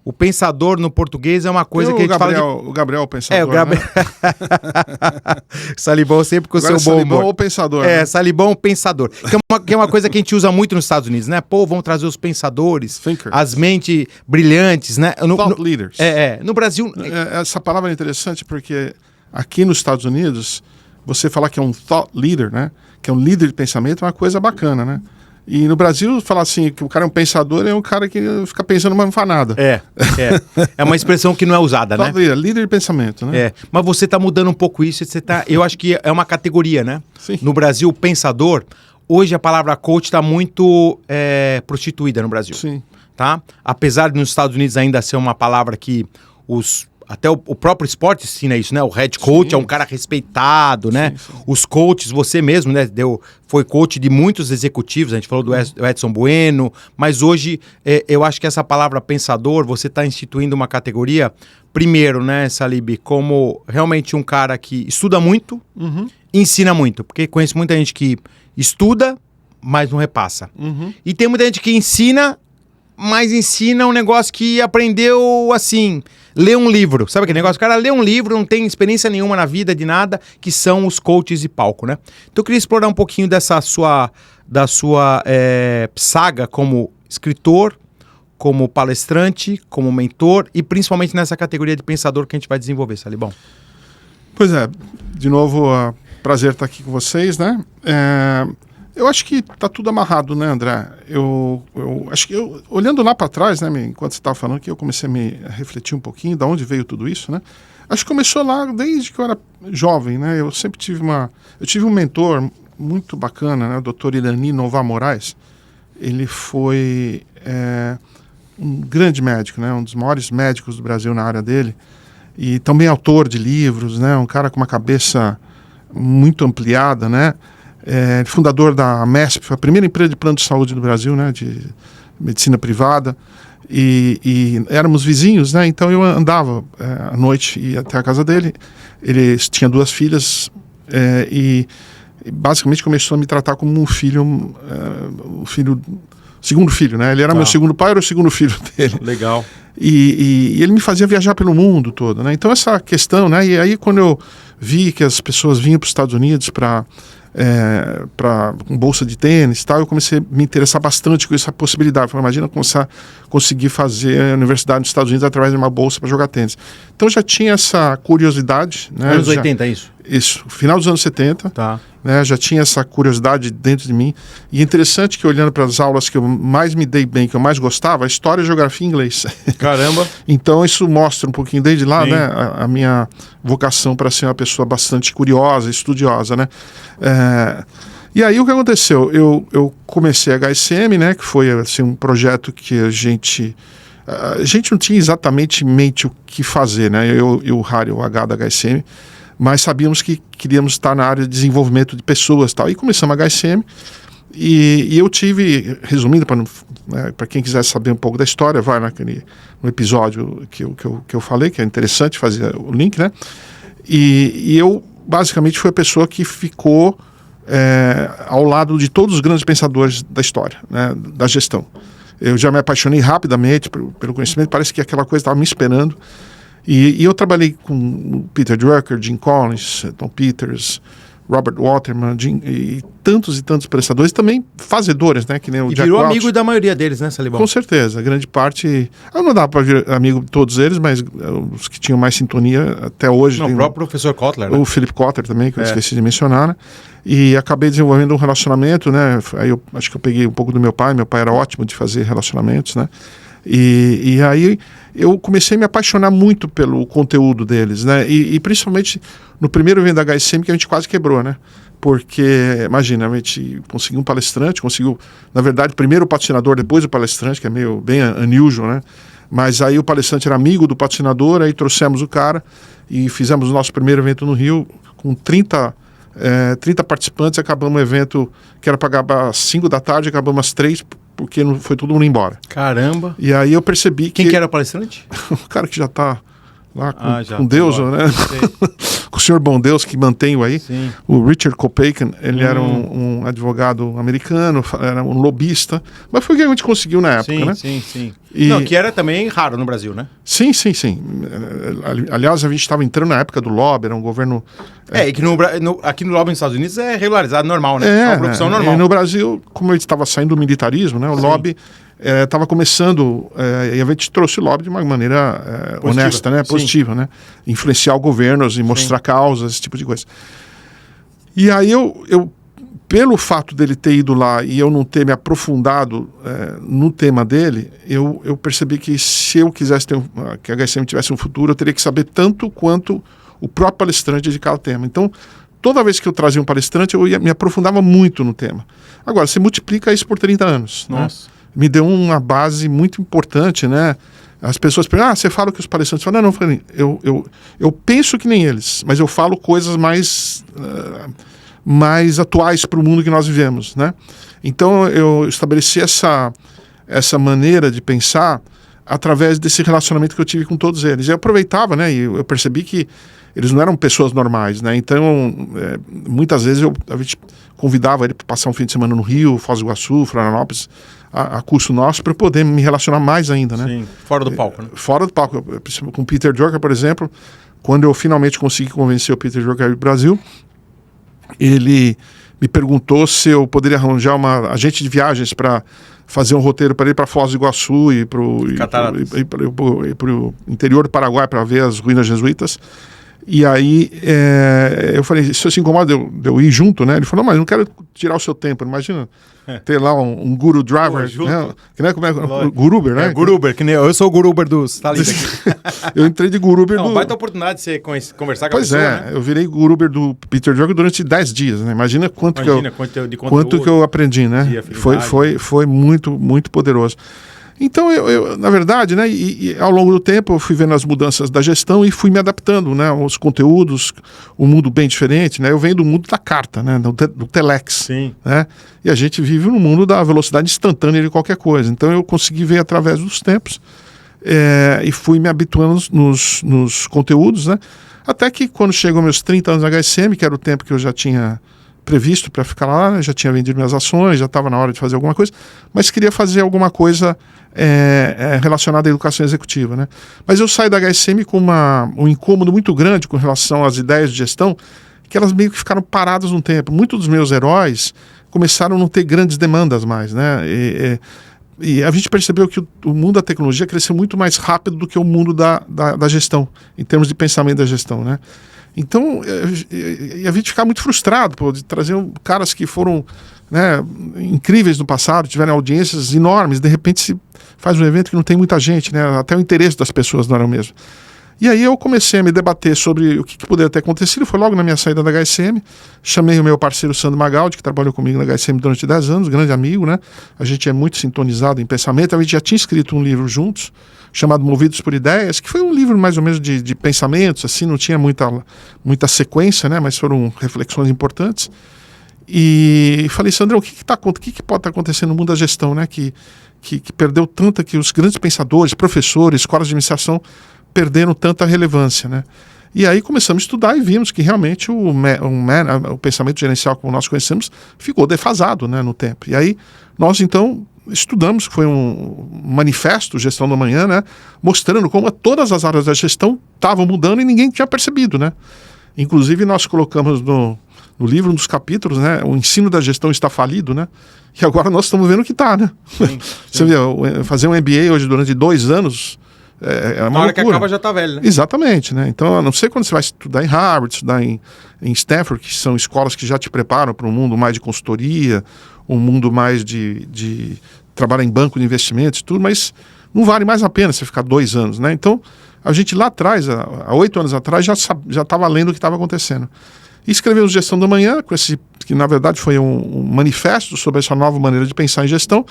O pensador no português é uma coisa que a gente fala de... O Gabriel, o pensador, o Gabriel... né? Salibão sempre com o seu bom Salibão humor. ou pensador. É, né? Salibão pensador. Que é uma coisa que a gente usa muito nos Estados Unidos, né? Pô, vamos trazer os pensadores, Thinkers. as mentes brilhantes, né? Thought leaders. No Brasil... Essa palavra é interessante porque aqui nos Estados Unidos, você falar que é um thought leader, né? Que é um líder de pensamento, é uma coisa bacana, né? E no Brasil, falar assim, que o cara é um pensador, é um cara que fica pensando, mas não faz nada. É uma expressão que não é usada, né? Líder de pensamento, né? Mas você está mudando um pouco isso, eu acho que é uma categoria, né? Sim. No Brasil, pensador, hoje a palavra coach está muito prostituída no Brasil. Sim. Tá? Apesar de nos Estados Unidos ainda ser uma palavra que até o próprio esporte ensina isso, né? O head coach é um cara respeitado, né? Sim. Os coaches, você mesmo, né? Foi coach de muitos executivos, a gente falou do Edson Bueno, mas hoje eu acho que essa palavra pensador, você está instituindo uma categoria, primeiro, né, Salib, como realmente um cara que estuda muito, ensina muito, porque conheço muita gente que estuda, mas não repassa. E tem muita gente que ensina, mas ensina um negócio que aprendeu assim, ler um livro. Sabe aquele negócio? O cara lê um livro, não tem experiência nenhuma na vida de nada, que são os coaches de palco, né? Então eu queria explorar um pouquinho da sua saga como escritor, como palestrante, como mentor e principalmente nessa categoria de pensador que a gente vai desenvolver, Salibão. Pois é, de novo, prazer estar aqui com vocês, né? Eu acho que está tudo amarrado, né, André? Eu acho que olhando lá para trás, né, enquanto você estava falando, que eu comecei a refletir um pouquinho de onde veio tudo isso, né? Acho que começou lá desde que eu era jovem, né? Eu sempre tive um mentor muito bacana, né? O Dr. Irani Novar Moraes. Ele foi um grande médico, né? Um dos maiores médicos do Brasil na área dele. E também autor de livros, né? Um cara com uma cabeça muito ampliada, né? Fundador da MESP, foi a primeira empresa de plano de saúde do Brasil, né, de medicina privada, e éramos vizinhos, né, então eu andava à noite, ia até a casa dele. Ele tinha 2 filhas e basicamente começou a me tratar como um filho, segundo filho, né, ele era meu segundo pai, eu era o segundo filho dele. Legal. E ele me fazia viajar pelo mundo todo, né, então essa questão, né, e aí quando eu vi que as pessoas vinham para os Estados Unidos para bolsa de tênis e tal, eu comecei a me interessar bastante com essa possibilidade. Falei, imagina conseguir fazer a universidade nos Estados Unidos através de uma bolsa para jogar tênis. Então já tinha essa curiosidade. Né? Anos 80, é isso? Isso, final dos anos 70. Tá. Né? Já tinha essa curiosidade dentro de mim. E é interessante que olhando para as aulas que eu mais me dei bem, que eu mais gostava, história, geografia e inglês. Caramba! Então isso mostra um pouquinho desde lá, né, a minha vocação para ser uma pessoa bastante curiosa, estudiosa, né? E aí o que aconteceu? Eu comecei a HSM, né, que foi assim, um projeto que a gente não tinha exatamente em mente o que fazer, né? Eu e o Harry, o H da HSM, mas sabíamos que queríamos estar na área de desenvolvimento de pessoas e tal. E começamos a HSM e eu tive, resumindo, para quem quiser saber um pouco da história, vai no episódio que eu falei, que é interessante fazer o link, né? E eu basicamente fui a pessoa que ficou ao lado de todos os grandes pensadores da história, né, da gestão. Eu já me apaixonei rapidamente pelo conhecimento, parece que aquela coisa estava me esperando. E eu trabalhei com Peter Drucker, Jim Collins, Tom Peters, Robert Waterman e tantos pensadores, também fazedores, né? Que nem o e Jack virou Welch. amigo da maioria deles, né, Salibão? Com certeza, grande parte. Eu não dava para vir amigo de todos eles, mas os que tinham mais sintonia até hoje. Não, o próprio professor Kotler. O Philip Kotler também, que eu esqueci de mencionar, né? E acabei desenvolvendo um relacionamento, né? Aí eu acho que eu peguei um pouco do meu pai era ótimo de fazer relacionamentos, né? E aí eu comecei a me apaixonar muito pelo conteúdo deles, né? E principalmente no primeiro evento da HSM que a gente quase quebrou, né? Porque, imagina, a gente conseguiu um palestrante, na verdade, primeiro o patrocinador, depois o palestrante, que é meio bem unusual, né? Mas aí o palestrante era amigo do patrocinador, aí trouxemos o cara e fizemos o nosso primeiro evento no Rio com 30 participantes, acabamos o evento que era para acabar às 5 da tarde, acabamos às 3, porque foi todo mundo embora. Caramba! E aí eu percebi Quem que era o palestrante? o cara que já está lá com com Deus, né? o senhor Bom Deus que mantém-o aí, Sim. o Richard Kopeikin, ele era um advogado americano, era um lobista, mas foi o que a gente conseguiu na época, sim, né? Sim. E... Não, que era também raro no Brasil, né? Sim. Aliás, a gente estava entrando na época do lobby, era um governo... E que aqui no lobby nos Estados Unidos é regularizado, normal, né? É uma profissão normal. E no Brasil, como ele estava saindo do militarismo, né, o lobby estava começando, e a gente trouxe o lobby de uma maneira honesta, né, positiva, né? Influenciar governos e mostrar causas, esse tipo de coisa. E aí eu pelo fato dele ter ido lá e eu não ter me aprofundado no tema dele, eu percebi que se eu quisesse que a HSM tivesse um futuro, eu teria que saber tanto quanto o próprio palestrante de cada tema. Então, toda vez que eu trazia um palestrante, eu me aprofundava muito no tema. Agora, você multiplica isso por 30 anos. Nossa. Né? Me deu uma base muito importante, né? As pessoas perguntam, você fala o que os palestrantes falam. Não, eu penso que nem eles, mas eu falo coisas mais atuais para o mundo que nós vivemos, né? Então eu estabeleci essa maneira de pensar através desse relacionamento que eu tive com todos eles. Eu aproveitava, né? E eu percebi que eles não eram pessoas normais, né? Então muitas vezes a gente convidava ele para passar um fim de semana no Rio, Foz do Iguaçu, Florianópolis, a curso nosso, para poder me relacionar mais ainda, né? Sim, fora do palco, né? Fora do palco. Com o Peter Drucker, por exemplo, quando eu finalmente consegui convencer o Peter Drucker a ir para o Brasil, ele me perguntou se eu poderia arranjar uma agente de viagens para fazer um roteiro para ir para Foz do Iguaçu e para o interior do Paraguai para ver as ruínas jesuítas. E aí eu falei, se você se incomoda de eu ir junto, né? Ele falou, não, mas não quero tirar o seu tempo. Imagina ter lá um guru driver, né? Que nem como é Guruber, né? Guruber, que nem eu sou o Guruber dos Thalita. Eu entrei de Guruber do... Baita oportunidade de você conversar com a pessoa, né? Eu virei Guruber do Peter Drucker durante 10 dias, né? Imagina quanto que eu aprendi, né? Foi muito, muito poderoso. Então, eu na verdade, né, e ao longo do tempo eu fui vendo as mudanças da gestão e fui me adaptando, né, aos conteúdos, um mundo bem diferente, né? Eu venho do mundo da carta, né, do telex. Sim. Né? E a gente vive no mundo da velocidade instantânea de qualquer coisa. Então, eu consegui ver através dos tempos e fui me habituando nos conteúdos, né? Até que quando chegou meus 30 anos na HSM, que era o tempo que eu já tinha previsto para ficar lá, né? Já tinha vendido minhas ações, já estava na hora de fazer alguma coisa, mas queria fazer alguma coisa relacionada à educação executiva, né? Mas eu saí da HSM com um incômodo muito grande com relação às ideias de gestão, que elas meio que ficaram paradas um tempo. Muitos dos meus heróis começaram a não ter grandes demandas mais, né? E a gente percebeu que o mundo da tecnologia cresceu muito mais rápido do que o mundo da gestão, em termos de pensamento da gestão, né? Então, a gente fica muito frustrado de trazer caras que foram, né, incríveis no passado, tiveram audiências enormes, de repente se faz um evento que não tem muita gente, né? Até o interesse das pessoas não era o mesmo. E aí eu comecei a me debater sobre o que poderia ter acontecido. Foi logo na minha saída da HSM. Chamei o meu parceiro Sandro Magaldi, que trabalhou comigo na HSM durante 10 anos, grande amigo, né? A gente é muito sintonizado em pensamento. A gente já tinha escrito um livro juntos, chamado Movidos por Ideias, que foi um livro mais ou menos de pensamentos, assim, não tinha muita sequência, né? Mas foram reflexões importantes. E falei, Sandrão, o que pode estar acontecendo no mundo da gestão, né? Que perdeu tanto, que os grandes pensadores, professores, escolas de administração perderam tanta relevância, né? E aí começamos a estudar e vimos que realmente o pensamento gerencial como nós conhecemos ficou defasado, né, no tempo. E aí nós então estudamos, foi um manifesto Gestão da Manhã, né, mostrando como todas as áreas da gestão estavam mudando e ninguém tinha percebido, né? Inclusive nós colocamos no livro, um dos capítulos, né, o ensino da gestão está falido, né? E agora nós estamos vendo que está, né? Sim. Você vê, fazer um MBA hoje durante 2 anos é uma na hora loucura. que acaba já está velho, né? Exatamente, né? Então, a não ser quando você vai estudar em Harvard, estudar em Stanford, que são escolas que já te preparam para um mundo mais de consultoria, um mundo mais de trabalhar em banco de investimentos e tudo, mas não vale mais a pena você ficar 2 anos, né? Então, a gente lá atrás, há 8 anos atrás, já estava lendo o que estava acontecendo. E escrevemos Gestão da Manhã, que na verdade foi um manifesto sobre essa nova maneira de pensar em gestão.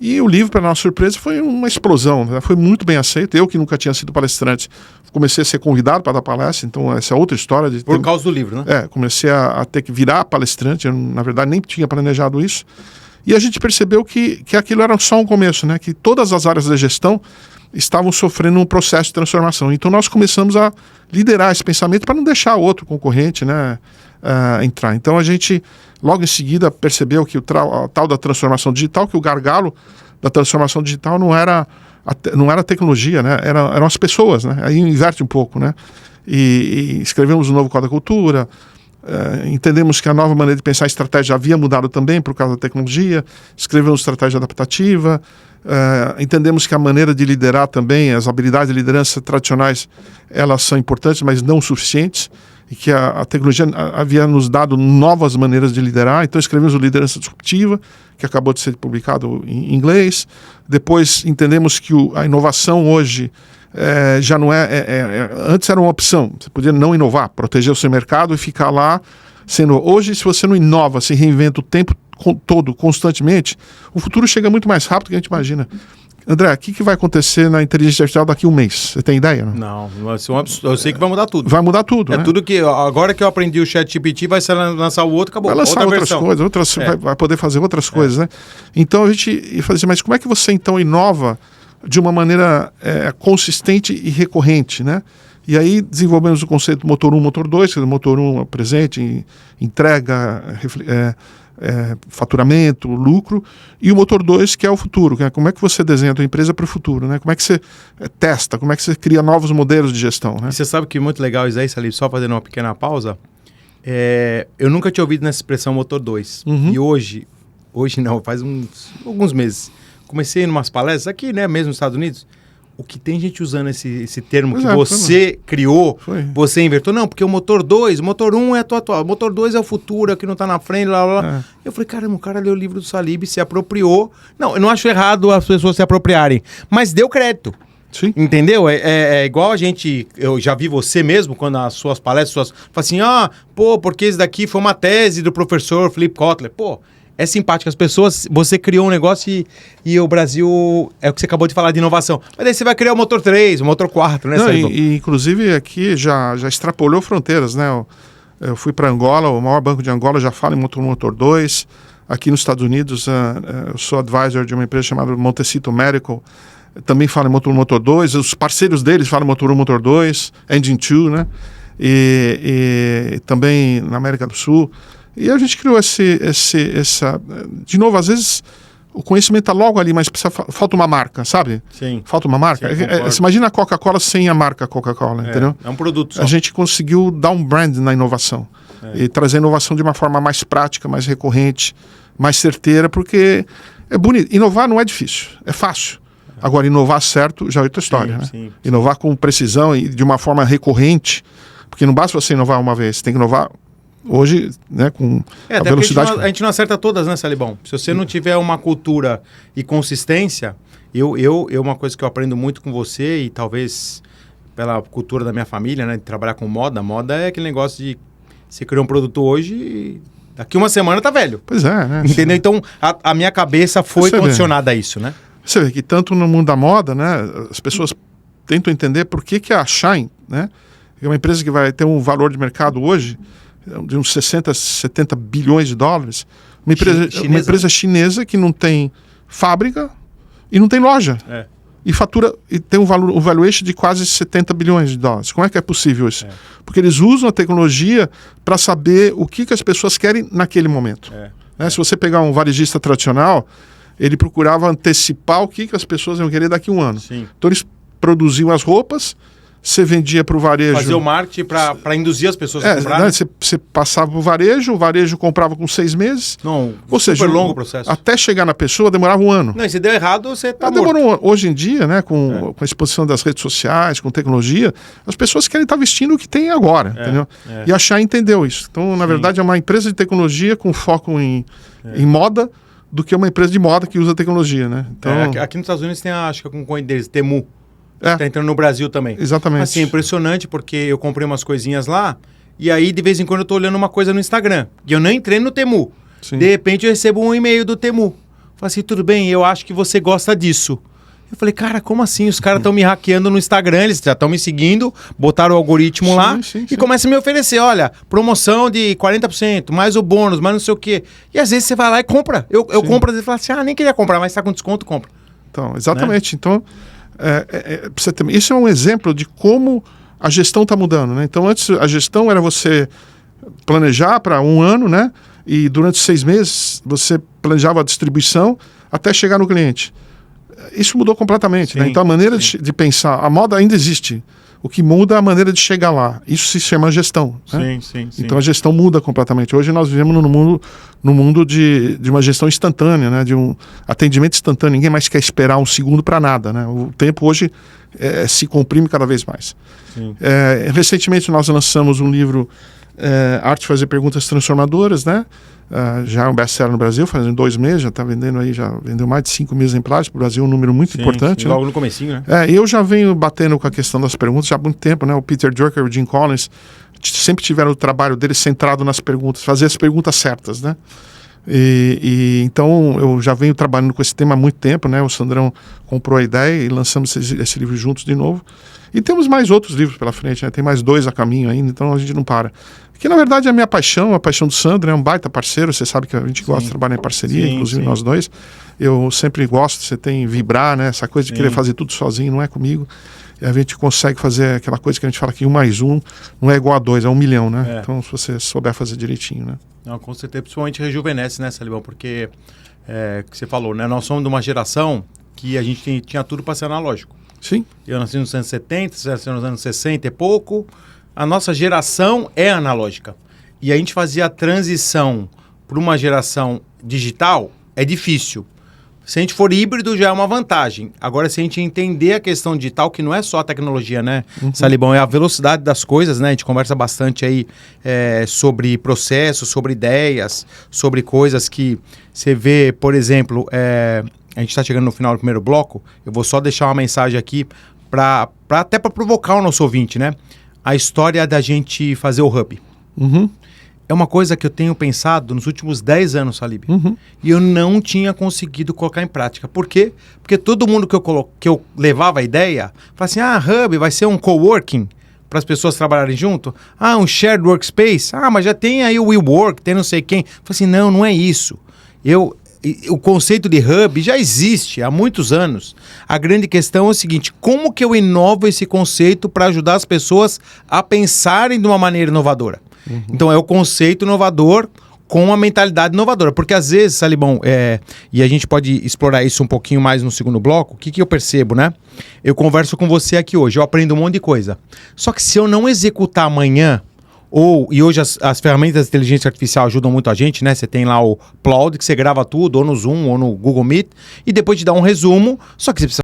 E o livro, para nossa surpresa, foi uma explosão, né? Foi muito bem aceito. Eu, que nunca tinha sido palestrante, comecei a ser convidado para dar palestra, então essa é outra história. Por causa do livro, né? Comecei a ter que virar palestrante, eu, na verdade, nem tinha planejado isso. E a gente percebeu que aquilo era só um começo, né? Que todas as áreas da gestão estavam sofrendo um processo de transformação. Então nós começamos a liderar esse pensamento para não deixar outro concorrente, né, entrar. Então a gente logo em seguida percebeu que a tal da transformação digital, que o gargalo da transformação digital não era a tecnologia, né? Eram as pessoas, né? Aí inverte um pouco, né? E escrevemos um novo Código da Cultura, entendemos que a nova maneira de pensar a estratégia havia mudado também por causa da tecnologia, escrevemos estratégia adaptativa, entendemos que a maneira de liderar também, as habilidades de liderança tradicionais, elas são importantes, mas não suficientes, e que a tecnologia havia nos dado novas maneiras de liderar. Então escrevemos o Liderança Disruptiva, que acabou de ser publicado em inglês. Depois entendemos que a inovação hoje já não antes era uma opção, você podia não inovar, proteger o seu mercado e ficar lá sendo. Hoje, se você não inova, se reinventa o tempo todo, constantemente, o futuro chega muito mais rápido do que a gente imagina. André, o que vai acontecer na inteligência artificial daqui a um mês? Você tem ideia? Não, vai ser um absurdo. Eu sei que vai mudar tudo. Vai mudar tudo, né? Tudo que... Agora que eu aprendi o ChatGPT, vai ser lançar o outro, acabou. Vai lançar outras coisas, vai poder fazer outras coisas, né? Então a gente fala assim, mas como é que você então inova de uma maneira consistente e recorrente, né? E aí desenvolvemos o conceito motor 1, motor 2, que o motor 1 é presente, entrega, faturamento, lucro, e o motor 2, que é o futuro, que é como é que você desenha a tua empresa para o futuro, né? Como é que você testa, como é que você cria novos modelos de gestão, né? E você sabe que é muito legal isso aí, Salib, só fazendo uma pequena pausa, eu nunca tinha ouvido nessa expressão motor 2, e hoje não, faz alguns meses, comecei em umas palestras aqui, né, mesmo nos Estados Unidos, o que tem gente usando esse termo que você criou, você inventou. Não, porque o motor 2, o motor 1 é atual, o motor 2 é o futuro, é o que não está na frente, blá, blá, blá. Eu falei, caramba, o cara leu o livro do Salib, se apropriou. Não, eu não acho errado as pessoas se apropriarem, mas deu crédito. Sim. Entendeu? É igual a gente, eu já vi você mesmo, quando as suas palestras, fala assim, porque esse daqui foi uma tese do professor Philip Kotler. É simpático, as pessoas, você criou um negócio e o Brasil, é o que você acabou de falar de inovação. Mas aí você vai criar o motor 3, o motor 4, né? Não, inclusive aqui já extrapolou fronteiras, né? Eu fui para Angola, o maior banco de Angola já fala em motor 1, motor 2. Aqui nos Estados Unidos, eu sou advisor de uma empresa chamada Montecito Medical, também fala em motor 1, motor 2. Os parceiros deles falam motor 1, motor 2, Engine 2, né? E também na América do Sul. E a gente criou essa... De novo, às vezes o conhecimento está logo ali, mas falta uma marca, sabe? Sim. Falta uma marca. Sim, você imagina a Coca-Cola sem a marca Coca-Cola, entendeu? É um produto só. A gente conseguiu dar um brand na inovação. E trazer a inovação de uma forma mais prática, mais recorrente, mais certeira, porque é bonito. Inovar não é difícil, é fácil. Agora, inovar certo já é outra história, né? Sim. Inovar com precisão e de uma forma recorrente, porque não basta você inovar uma vez, você tem que inovar hoje, né, com a velocidade... A gente não acerta todas, né, Salibão? Se você não tiver uma cultura e consistência, uma coisa que eu aprendo muito com você, e talvez pela cultura da minha família, né, de trabalhar com moda é aquele negócio de você criar um produto hoje e daqui uma semana tá velho. Pois é, né? Entendeu? Então, a minha cabeça foi condicionada a isso, né? Você vê que tanto no mundo da moda, né, as pessoas tentam entender por que a Shine, né, é uma empresa que vai ter um valor de mercado hoje de uns 60, 70 bilhões de dólares, uma empresa chinesa que não tem fábrica e não tem loja. E fatura, e tem um valuation de quase 70 bilhões de dólares. Como é que é possível isso? Porque eles usam a tecnologia para saber o que as pessoas querem naquele momento. Se você pegar um varejista tradicional, ele procurava antecipar o que as pessoas iam querer daqui a um ano. Sim. Então eles produziam as roupas, você vendia para o varejo... Fazer o marketing para induzir as pessoas a comprar. Né? Você passava para o varejo comprava com 6 meses. Não, ou seja, longo o processo. Até chegar na pessoa demorava um ano. Não, e se deu errado, você está morto. Hoje em dia, né, com a exposição das redes sociais, com tecnologia, as pessoas querem estar vestindo o que tem agora, entendeu? E a Shine entendeu isso. Então, na verdade, é uma empresa de tecnologia com foco em moda, do que uma empresa de moda que usa tecnologia, né? Então... aqui nos Estados Unidos tem, acho que é com o deles, Temu. Está entrando no Brasil também. Exatamente. Assim, impressionante, porque eu comprei umas coisinhas lá, e aí de vez em quando eu tô olhando uma coisa no Instagram, e eu não entrei no Temu. Sim. De repente eu recebo um e-mail do Temu. Fala assim, tudo bem, eu acho que você gosta disso. Eu falei, cara, como assim? Os caras estão me hackeando no Instagram, eles já estão me seguindo, botaram o algoritmo lá e começam a me oferecer, olha, promoção de 40%, mais o bônus, mais não sei o quê. E às vezes você vai lá e compra. Eu compro, às vezes, e falo assim, nem queria comprar, mas está com desconto, compra. Então, exatamente. Né? Então, isso é um exemplo de como a gestão está mudando, né? Então, antes a gestão era você planejar para um ano, né? E durante 6 meses você planejava a distribuição até chegar no cliente. Isso mudou completamente, né? Então a maneira de pensar, a moda ainda existe. O que muda é a maneira de chegar lá. Isso se chama gestão. Né? Sim. Então a gestão muda completamente. Hoje nós vivemos no mundo de uma gestão instantânea, né? De um atendimento instantâneo. Ninguém mais quer esperar um segundo para nada, né? O tempo hoje se comprime cada vez mais. Recentemente nós lançamos um livro, Arte de Fazer Perguntas Transformadoras, né? Já é um best-seller no Brasil, fazendo 2 meses, já está vendendo aí, já vendeu mais de 5 mil exemplares para o Brasil, um número muito importante. Logo né? no comecinho, né? Eu já venho batendo com a questão das perguntas já há muito tempo, né? O Peter Drucker e o Jim Collins sempre tiveram o trabalho deles centrado nas perguntas, fazer as perguntas certas, né? Então eu já venho trabalhando com esse tema há muito tempo, né? O Sandrão comprou a ideia e lançamos esse livro juntos de novo. E temos mais outros livros pela frente, né? Tem mais 2 a caminho ainda, então a gente não para. Que na verdade é a minha paixão, a paixão do Sandro, é um baita parceiro, você sabe que a gente gosta de trabalhar em parceria, inclusive nós dois. Eu sempre gosto, você tem vibrar, né? Essa coisa de querer fazer tudo sozinho não é comigo. E a gente consegue fazer aquela coisa que a gente fala que 1 mais 1 não é igual a 2, é 1 milhão, né? Então se você souber fazer direitinho, né? Não, com certeza, principalmente rejuvenesce, né, Salibão? Porque, que você falou, né? Nós somos de uma geração que a gente tinha tudo para ser analógico. Sim. Eu nasci nos anos 70, você nasceu nos anos 60 e pouco. A nossa geração é analógica. E a gente fazia a transição para uma geração digital, é difícil. Se a gente for híbrido, já é uma vantagem. Agora, se a gente entender a questão digital, que não é só a tecnologia, né, Salibão? É a velocidade das coisas, né? A gente conversa bastante aí sobre processos, sobre ideias, sobre coisas que você vê, por exemplo, a gente está chegando no final do primeiro bloco, eu vou só deixar uma mensagem aqui até para provocar o nosso ouvinte, né? A história da gente fazer o Hub. É uma coisa que eu tenho pensado nos últimos 10 anos, Salib. E eu não tinha conseguido colocar em prática. Por quê? Porque todo mundo que eu levava a ideia, falava assim, Hub vai ser um coworking para as pessoas trabalharem junto? Um shared workspace? Mas já tem aí o WeWork, tem não sei quem. Eu falei assim, não é isso. O conceito de Hub já existe há muitos anos. A grande questão é o seguinte, como que eu inovo esse conceito para ajudar as pessoas a pensarem de uma maneira inovadora? Então é o conceito inovador com a mentalidade inovadora. Porque às vezes, Salibão, e a gente pode explorar isso um pouquinho mais no segundo bloco, o que eu percebo, né? Eu converso com você aqui hoje, eu aprendo um monte de coisa. Só que se eu não executar amanhã, e hoje as ferramentas de inteligência artificial ajudam muito a gente, né? Você tem lá o Claude, que você grava tudo, ou no Zoom, ou no Google Meet, e depois te dá um resumo, só que você precisa